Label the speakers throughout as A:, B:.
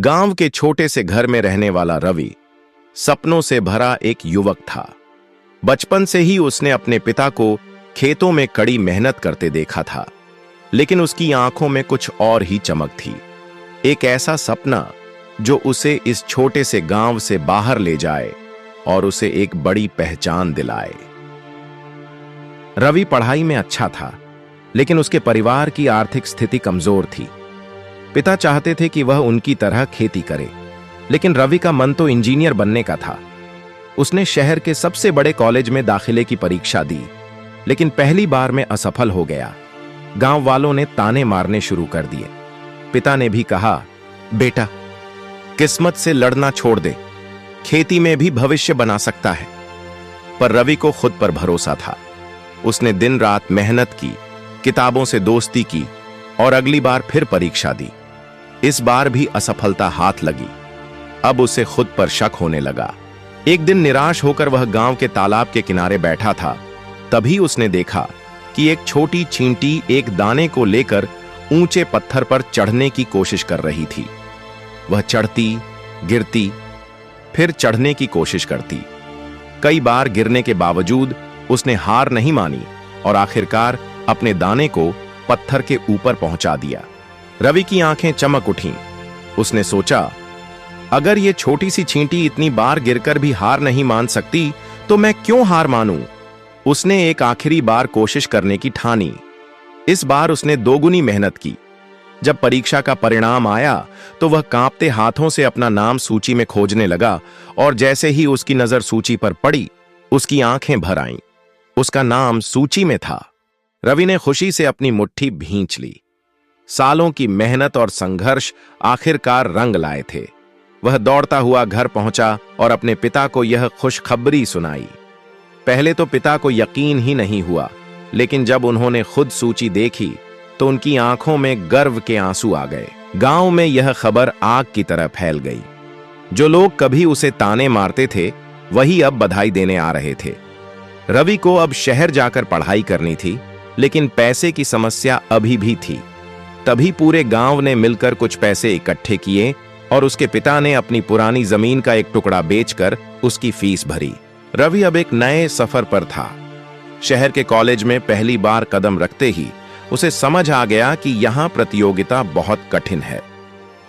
A: गांव के छोटे से घर में रहने वाला रवि सपनों से भरा एक युवक था। बचपन से ही उसने अपने पिता को खेतों में कड़ी मेहनत करते देखा था, लेकिन उसकी आंखों में कुछ और ही चमक थी। एक ऐसा सपना जो उसे इस छोटे से गांव से बाहर ले जाए और उसे एक बड़ी पहचान दिलाए। रवि पढ़ाई में अच्छा था, लेकिन उसके परिवार की आर्थिक स्थिति कमजोर थी। पिता चाहते थे कि वह उनकी तरह खेती करे, लेकिन रवि का मन तो इंजीनियर बनने का था। उसने शहर के सबसे बड़े कॉलेज में दाखिले की परीक्षा दी, लेकिन पहली बार में असफल हो गया। गांव वालों ने ताने मारने शुरू कर दिए। पिता ने भी कहा, बेटा, किस्मत से लड़ना छोड़ दे, खेती में भी भविष्य बना सकता है। पर रवि को खुद पर भरोसा था। उसने दिन रात मेहनत की, किताबों से दोस्ती की और अगली बार फिर परीक्षा दी। इस बार भी असफलता हाथ लगी। अब उसे खुद पर शक होने लगा। एक दिन निराश होकर वह गांव के तालाब के किनारे बैठा था। तभी उसने देखा कि एक छोटी चींटी एक दाने को लेकर ऊंचे पत्थर पर चढ़ने की कोशिश कर रही थी। वह चढ़ती, गिरती, फिर चढ़ने की कोशिश करती। कई बार गिरने के बावजूद उसने हार नहीं मानी और आखिरकार अपने दाने को पत्थर के ऊपर पहुंचा दिया। रवि की आंखें चमक उठीं। उसने सोचा, अगर ये छोटी सी चींटी इतनी बार गिरकर भी हार नहीं मान सकती, तो मैं क्यों हार मानूं? उसने एक आखिरी बार कोशिश करने की ठानी। इस बार उसने दोगुनी मेहनत की। जब परीक्षा का परिणाम आया तो वह कांपते हाथों से अपना नाम सूची में खोजने लगा, और जैसे ही उसकी नजर सूची पर पड़ी, उसकी आंखें भर आईं। उसका नाम सूची में था। रवि ने खुशी से अपनी मुट्ठी भींच ली। सालों की मेहनत और संघर्ष आखिरकार रंग लाए थे। वह दौड़ता हुआ घर पहुंचा और अपने पिता को यह खुशखबरी सुनाई। पहले तो पिता को यकीन ही नहीं हुआ, लेकिन जब उन्होंने खुद सूची देखी तो उनकी आंखों में गर्व के आंसू आ गए। गांव में यह खबर आग की तरह फैल गई। जो लोग कभी उसे ताने मारते थे, वही अब बधाई देने आ रहे थे। रवि को अब शहर जाकर पढ़ाई करनी थी, लेकिन पैसे की समस्या अभी भी थी। तभी पूरे गांव ने मिलकर कुछ पैसे इकट्ठे किए और उसके पिता ने अपनी पुरानी जमीन का एक टुकड़ा बेचकर उसकी फीस भरी। रवि अब एक नए सफर पर था। शहर के कॉलेज में पहली बार कदम रखते ही उसे समझ आ गया कि यहां प्रतियोगिता बहुत कठिन है।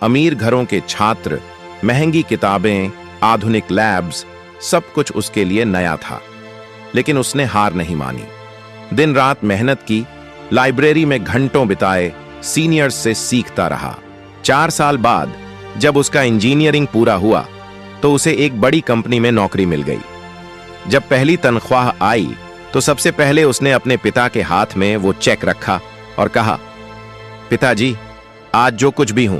A: अमीर घरों के छात्र, महंगी किताबें, आधुनिक लैब्स, सब कुछ उसके लिए नया था। लेकिन उसने हार नहीं मानी। दिन रात मेहनत की, लाइब्रेरी में घंटों बिताए, सीनियर्स से सीखता रहा। 4 साल बाद जब उसका इंजीनियरिंग पूरा हुआ तो उसे एक बड़ी कंपनी में नौकरी मिल गई। जब पहली तनख्वाह आई तो सबसे पहले उसने अपने पिता के हाथ में वो चेक रखा और कहा, पिताजी, आज जो कुछ भी हूं,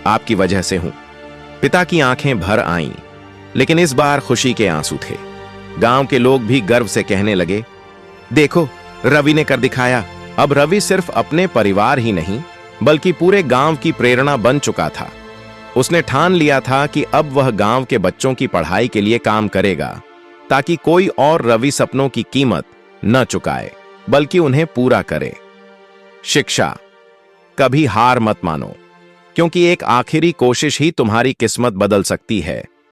A: आपकी वजह से हूं। पिता की आंखें भर आईं, लेकिन इस बार खुशी के आंसू थे। गांव के लोग भी गर्व से कहने लगे, देखो, रवि ने कर दिखाया। अब रवि सिर्फ अपने परिवार ही नहीं, बल्कि पूरे गांव की प्रेरणा बन चुका था। उसने ठान लिया था कि अब वह गांव के बच्चों की पढ़ाई के लिए काम करेगा, ताकि कोई और रवि सपनों की कीमत न चुकाए, बल्कि उन्हें पूरा करे। शिक्षा, कभी हार मत मानो, क्योंकि एक आखिरी कोशिश ही तुम्हारी किस्मत बदल सकती है।